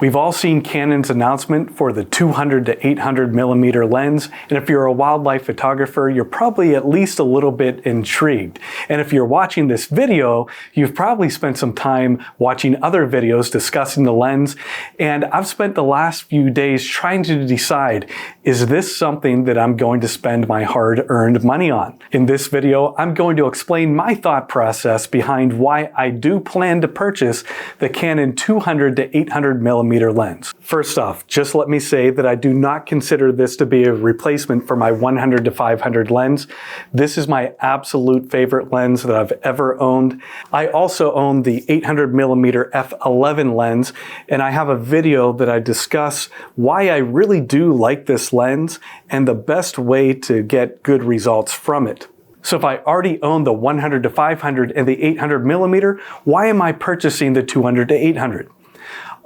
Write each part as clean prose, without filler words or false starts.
We've all seen Canon's announcement for the 200 to 800 millimeter lens, and if you're a wildlife photographer, you're probably at least a little bit intrigued. And if you're watching this video, you've probably spent some time watching other videos discussing the lens, and I've spent the last few days trying to decide, is this something that I'm going to spend my hard-earned money on? In this video, I'm going to explain my thought process behind why I do plan to purchase the Canon 200 to 800 millimeter lens. First off, just let me say that I do not consider this to be a replacement for my 100 to 500 lens. This is my absolute favorite lens that I've ever owned. I also own the 800 millimeter f11 lens, and I have a video that I discuss why I really do like this lens and the best way to get good results from it. So if I already own the 100 to 500 and the 800 millimeter, why am I purchasing the 200 to 800?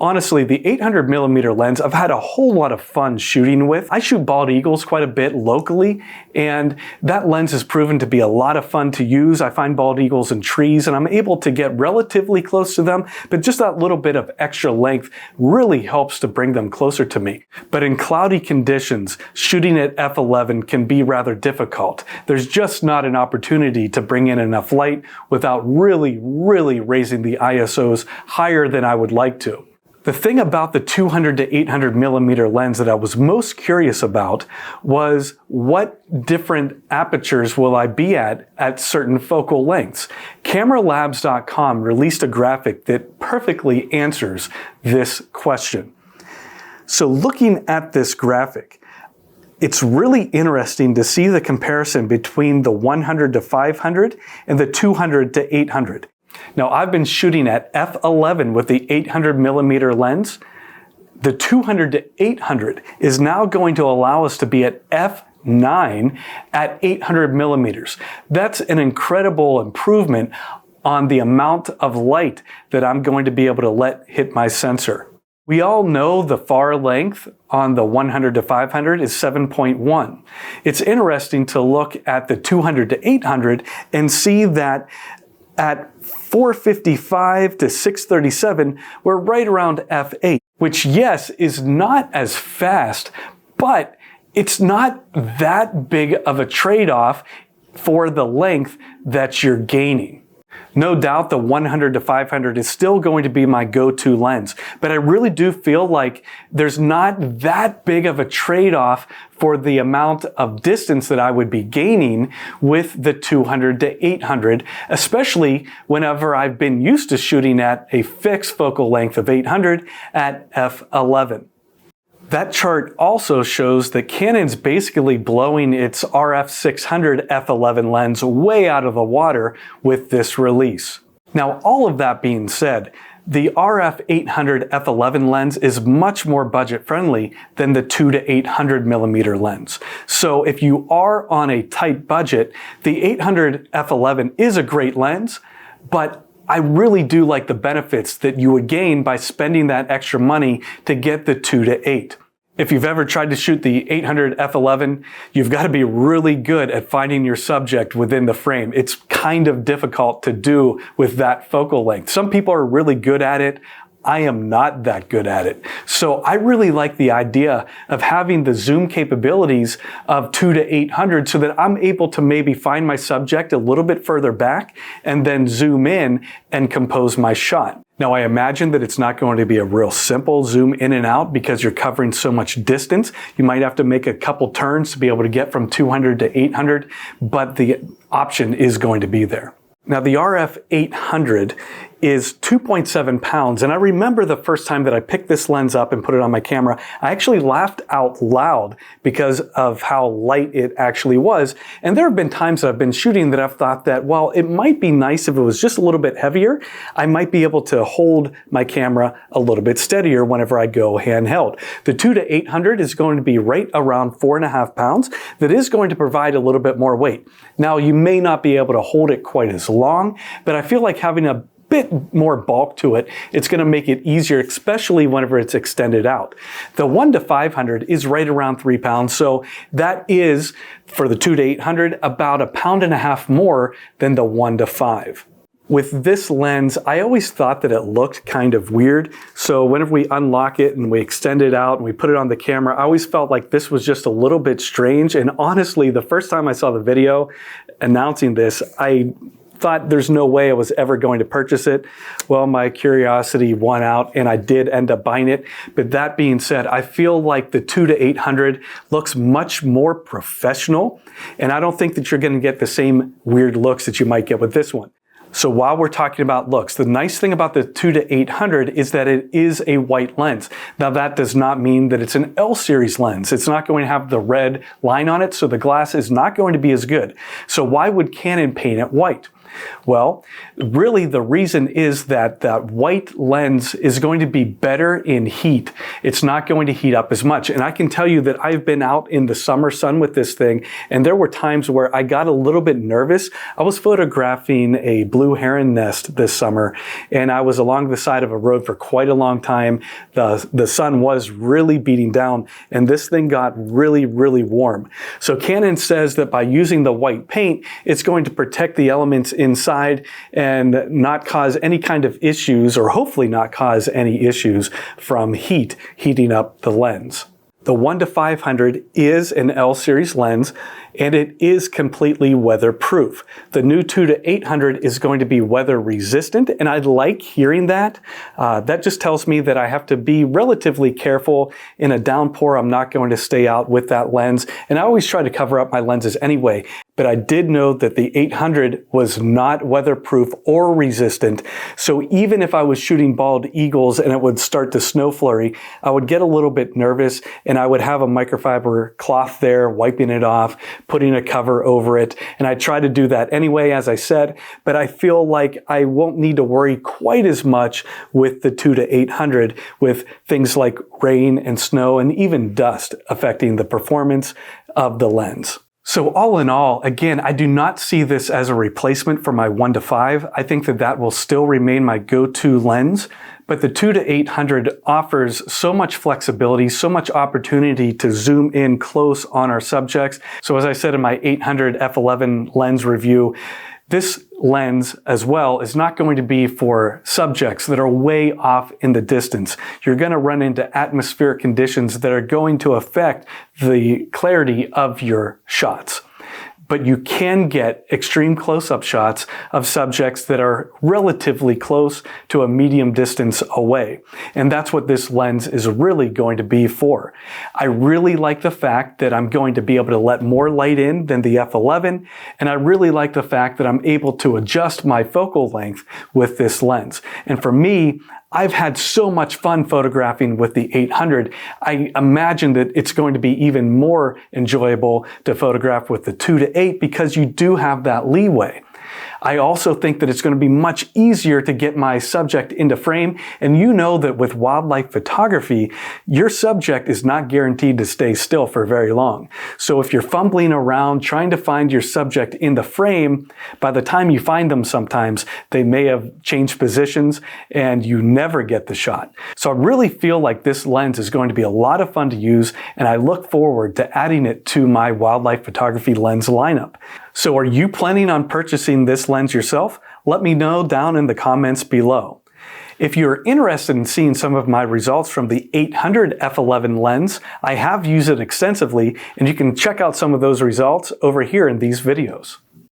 Honestly, the 800 millimeter lens, I've had a whole lot of fun shooting with. I shoot bald eagles quite a bit locally, and that lens has proven to be a lot of fun to use. I find bald eagles in trees, and I'm able to get relatively close to them, but just that little bit of extra length really helps to bring them closer to me. But in cloudy conditions, shooting at f11 can be rather difficult. There's just not an opportunity to bring in enough light without really raising the ISOs higher than I would like to. The thing about the 200 to 800 millimeter lens that I was most curious about was what different apertures will I be at certain focal lengths. CameraLabs.com released a graphic that perfectly answers this question. So looking at this graphic, it's really interesting to see the comparison between the 100 to 500 and the 200 to 800. Now, I've been shooting at f11 with the 800 millimeter lens. The 200 to 800 is now going to allow us to be at f9 at 800 millimeters. That's an incredible improvement on the amount of light that I'm going to be able to let hit my sensor. We all know the far length on the 100 to 500 is 7.1. It's interesting to look at the 200 to 800 and see that at 455 to 637, we're right around f8, which yes, is not as fast, but it's not that big of a trade-off for the length that you're gaining. No doubt the 100 to 500 is still going to be my go-to lens, but I really do feel like there's not that big of a trade-off for the amount of distance that I would be gaining with the 200 to 800, especially whenever I've been used to shooting at a fixed focal length of 800 at f11. That chart also shows that Canon's basically blowing its RF 600 f11 lens way out of the water with this release. Now, all of that being said, the RF 800 f11 lens is much more budget friendly than the 2 to 800 millimeter lens. So if you are on a tight budget, the 800 f11 is a great lens, but I really do like the benefits that you would gain by spending that extra money to get the 2 to 8. If you've ever tried to shoot the 800 f11, you've got to be really good at finding your subject within the frame. It's kind of difficult to do with that focal length. Some people are really good at it. I am not that good at it. So I really like the idea of having the zoom capabilities of 2 to 800 so that I'm able to maybe find my subject a little bit further back and then zoom in and compose my shot. Now, I imagine that it's not going to be a real simple zoom in and out because you're covering so much distance. You might have to make a couple turns to be able to get from 200 to 800, but the option is going to be there. Now, the RF 800 is 2.7 pounds, and I remember the first time that I picked this lens up and put it on my camera, I actually laughed out loud because of how light it actually was. And there have been times that I've been shooting that I've thought that, well, it might be nice if it was just a little bit heavier. I might be able to hold my camera a little bit steadier whenever I go handheld. The 2 to 800 is going to be right around 4.5 pounds. That is going to provide a little bit more weight. Now, you may not be able to hold it quite as long, but I feel like having a bit more bulk to it, it's going to make it easier, especially whenever it's extended out. The 1 to 500 is right around 3 pounds, so that is, for the 2 to 800, about 1.5 pounds more than the 1 to 5. With this lens, I always thought that it looked kind of weird. So whenever we unlock it and we extend it out and we put it on the camera, I always felt like this was just a little bit strange. And honestly, the first time I saw the video announcing this, I thought there's no way I was ever going to purchase it. Well, my curiosity won out and I did end up buying it. But that being said, I feel like the 2-800 looks much more professional. And I don't think that you're going to get the same weird looks that you might get with this one. So while we're talking about looks, the nice thing about the 2-800 is that it is a white lens. Now that does not mean that it's an L series lens. It's not going to have the red line on it, so the glass is not going to be as good. So why would Canon paint it white? Well, really the reason is that that white lens is going to be better in heat. It's not going to heat up as much. And I can tell you that I've been out in the summer sun with this thing, and there were times where I got a little bit nervous. I was photographing a blue heron nest this summer, and I was along the side of a road for quite a long time. The sun was really beating down, and this thing got really, really warm. So Canon says that by using the white paint, it's going to protect the elements inside and not cause any kind of issues, or hopefully not cause any issues from heating up the lens. The 1-500 is an L series lens, and it is completely weatherproof. The new 2-800 is going to be weather resistant, and I like hearing that. That just tells me that I have to be relatively careful. In a downpour, I'm not going to stay out with that lens, and I always try to cover up my lenses anyway. But I did know that the 800 was not weatherproof or resistant. So even if I was shooting bald eagles and it would start to snow flurry, I would get a little bit nervous and I would have a microfiber cloth there, wiping it off, putting a cover over it. And I try to do that anyway, as I said, but I feel like I won't need to worry quite as much with the 2-800 with things like rain and snow and even dust affecting the performance of the lens. So all in all, again, I do not see this as a replacement for my 1-5. I think that that will still remain my go-to lens, but the 2-800 offers so much flexibility, so much opportunity to zoom in close on our subjects. So as I said in my 800 f11 lens review, this lens as well is not going to be for subjects that are way off in the distance. You're going to run into atmospheric conditions that are going to affect the clarity of your shots. But you can get extreme close-up shots of subjects that are relatively close to a medium distance away. And that's what this lens is really going to be for. I really like the fact that I'm going to be able to let more light in than the f11, and I really like the fact that I'm able to adjust my focal length with this lens. And for me, I've had so much fun photographing with the 800. I imagine that it's going to be even more enjoyable to photograph with the 2-8 because you do have that leeway. I also think that it's going to be much easier to get my subject into frame. And you know that with wildlife photography, your subject is not guaranteed to stay still for very long. So if you're fumbling around trying to find your subject in the frame, by the time you find them sometimes, they may have changed positions and you never get the shot. So I really feel like this lens is going to be a lot of fun to use, and I look forward to adding it to my wildlife photography lens lineup. So are you planning on purchasing this lens yourself? Let me know down in the comments below. If you're interested in seeing some of my results from the 800 f11 lens, I have used it extensively, and you can check out some of those results over here in these videos.